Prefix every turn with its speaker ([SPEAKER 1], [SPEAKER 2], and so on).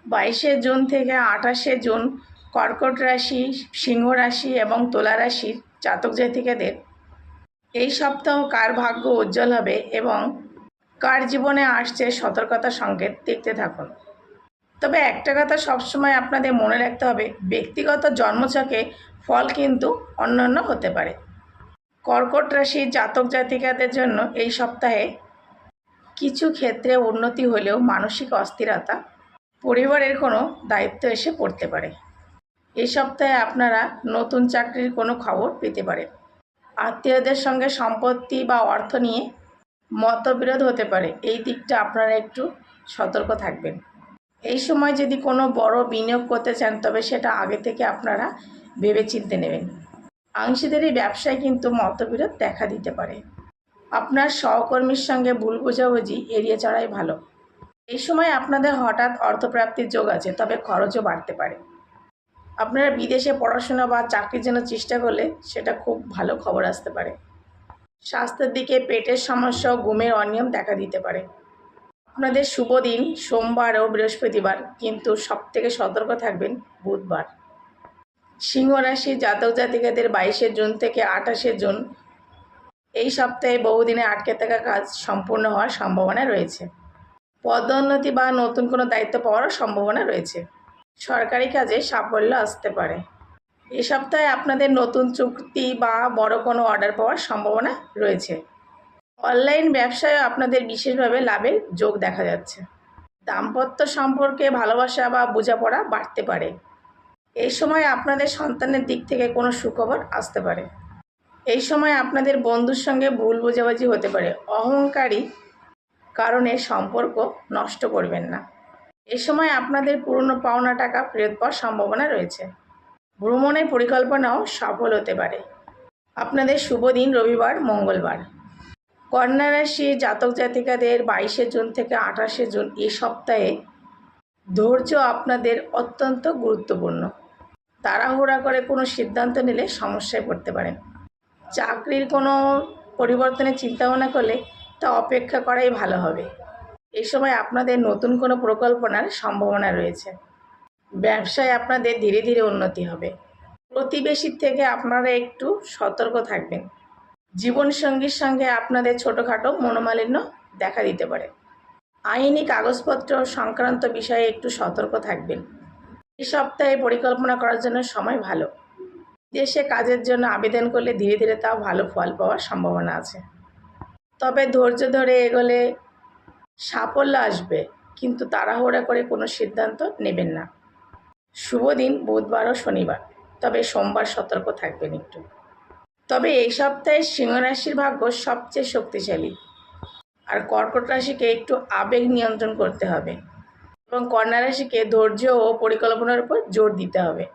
[SPEAKER 1] 22 June থেকে 28 June কর্কট রাশি, সিংহ রাশি এবং তুলা রাশির জাতক জাতিকাদের এই সপ্তাহ কার ভাগ্য উজ্জ্বল হবে এবং কার জীবনে আসছে সতর্কতার সংকেত দেখতে থাকুন। তবে একটা কথা সবসময় আপনাদের মনে রাখতে হবে, ব্যক্তিগত জন্মছকে ফল কিন্তু অন্যান্য হতে পারে। কর্কট রাশির জাতক জাতিকাদের জন্য এই সপ্তাহে কিছু ক্ষেত্রে উন্নতি হলেও মানসিক অস্থিরতা, পরিবারের কোনো দায়িত্ব এসে পড়তে পারে। এই সপ্তাহে আপনারা নতুন চাকরির কোনো খবর পেতে পারেন। আত্মীয়দের সঙ্গে সম্পত্তি বা অর্থ নিয়ে মতবিরোধ হতে পারে, এই দিকটা আপনারা একটু সতর্ক থাকবেন। এই সময় যদি কোনো বড় বিনিয়োগ করতে চান তবে সেটা আগে থেকে আপনারা ভেবেচিন্তে নেবেন। অংশীদারি ব্যবসায় কিন্তু মতবিরোধ দেখা দিতে পারে। আপনার সহকর্মীর সঙ্গে ভুল বোঝাবুঝি এড়িয়ে চলাই ভালো। এই সময় আপনাদের হঠাৎ অর্থপ্রাপ্তির যোগ আছে, তবে খরচও বাড়তে পারে। আপনারা বিদেশে পড়াশোনা বা চাকরির জন্য চেষ্টা করলে সেটা খুব ভালো খবর আসতে পারে। স্বাস্থ্যের দিকে পেটের সমস্যা ও ঘুমের অনিয়ম দেখা দিতে পারে। আপনাদের শুভ দিন সোমবার ও বৃহস্পতিবার, কিন্তু সবথেকে সতর্ক থাকবেন বুধবার। সিংহ রাশির জাতক জাতিকাদের 22 জুন থেকে 28 জুন এই সপ্তাহে বহুদিনে আটকে থাকা কাজ সম্পূর্ণ হওয়ার সম্ভাবনা রয়েছে। পদোন্নতি বা নতুন কোনো দায়িত্ব পাওয়ারও সম্ভাবনা রয়েছে। সরকারি কাজে সাফল্য আসতে পারে। এই সপ্তাহে আপনাদের নতুন চুক্তি বা বড় কোনো অর্ডার পাওয়ার সম্ভাবনা রয়েছে। অনলাইন ব্যবসায় আপনাদের বিশেষভাবে লাভের যোগ দেখা যাচ্ছে। দাম্পত্য সম্পর্কে ভালোবাসা বা বোঝাপড়া বাড়তে পারে। এই সময় আপনাদের সন্তানের দিক থেকে কোনো সুখবর আসতে পারে। এই সময় আপনাদের বন্ধুর সঙ্গে ভুল বোঝাবুঝি হতে পারে। অহংকারী কারণে সম্পর্ক নষ্ট করবেন না। এই সময় আপনাদের পুরনো পাওনা টাকা ফেরত পাওয়ার সম্ভাবনা রয়েছে। ভ্রমণের পরিকল্পনাও সফল হতে পারে। আপনাদের শুভ দিন রবিবার, মঙ্গলবার। কন্যা রাশির জাতক জাতিকাদের 22 জুন থেকে 28 জুন এই সপ্তাহে ধৈর্য আপনাদের অত্যন্ত গুরুত্বপূর্ণ। তাড়াহুড়া করে কোনো সিদ্ধান্ত নিলে সমস্যায় পড়তে পারেন। চাকরির কোনো পরিবর্তনের চিন্তাভাবনা করলে তা অপেক্ষা করাই ভালো হবে। এই সময় আপনাদের নতুন কোনো পরিকল্পনার সম্ভাবনা রয়েছে। ব্যবসায় আপনাদের ধীরে ধীরে উন্নতি হবে। প্রতিবেশীর থেকে আপনারা একটু সতর্ক থাকবেন। জীবনসঙ্গীর সঙ্গে আপনাদের ছোটোখাটো মনোমালিন্য দেখা দিতে পারে। আইনি কাগজপত্র সংক্রান্ত বিষয়ে একটু সতর্ক থাকবেন। এই সপ্তাহে পরিকল্পনা করার জন্য সময় ভালো। দেশে কাজের জন্য আবেদন করলে ধীরে ধীরে তা ভালো ফল পাওয়ার সম্ভাবনা আছে। তবে ধৈর্য ধরে এগোলে সাফল্য আসবে, কিন্তু তাড়াহুড়া করে কোনো সিদ্ধান্ত নেবেন না। শুভ দিন বুধবার ও শনিবার, তবে সোমবার সতর্ক থাকবেন একটু। তবে এই সপ্তাহে সিংহ রাশির ভাগ্য সবচেয়ে শক্তিশালী, আর কর্কট রাশিকে একটু আবেগ নিয়ন্ত্রণ করতে হবে এবং কন্যা রাশিকে ধৈর্য ও পরিকল্পনার উপর জোর দিতে হবে।